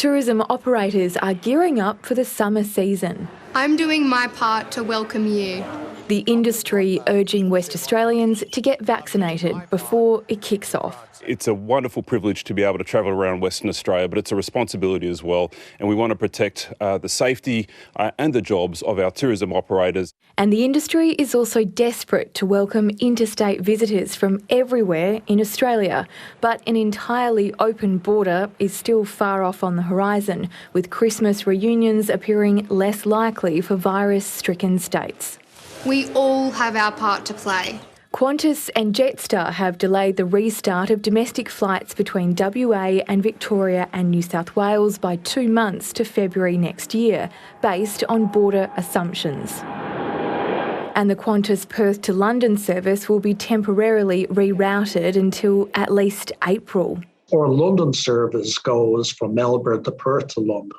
Tourism operators are gearing up for the summer season. I'm doing my part to welcome you. The industry urging West Australians to get vaccinated before it kicks off. It's a wonderful privilege to be able to travel around Western Australia, but it's a responsibility as well. And we want to protect the safety and the jobs of our tourism operators. And the industry is also desperate to welcome interstate visitors from everywhere in Australia. But an entirely open border is still far off on the horizon, with Christmas reunions appearing less likely for virus-stricken states. We all have our part to play. Qantas and Jetstar have delayed the restart of domestic flights between WA and Victoria and New South Wales by 2 months to February next year, based on border assumptions. And the Qantas Perth to London service will be temporarily rerouted until at least April. Our London service goes from Melbourne to Perth to London,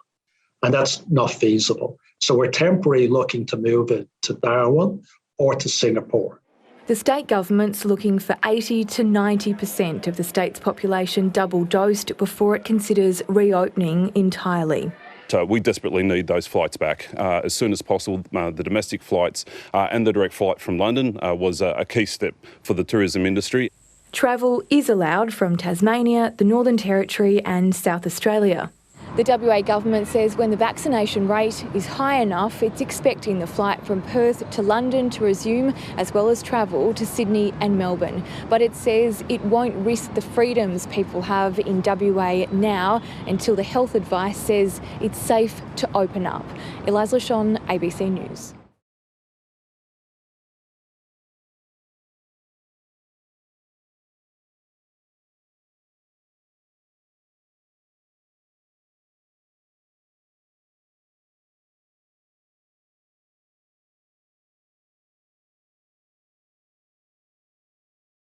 and that's not feasible. So we're temporarily looking to move it to Darwin or to Singapore. The state government's looking for 80 to 90% of the state's population double-dosed before it considers reopening entirely. So we desperately need those flights back as soon as possible. The domestic flights and the direct flight from London was a key step for the tourism industry. Travel is allowed from Tasmania, the Northern Territory and South Australia. The WA government says when the vaccination rate is high enough, it's expecting the flight from Perth to London to resume, as well as travel to Sydney and Melbourne. But it says it won't risk the freedoms people have in WA now until the health advice says it's safe to open up. Eliza Lashon, ABC News.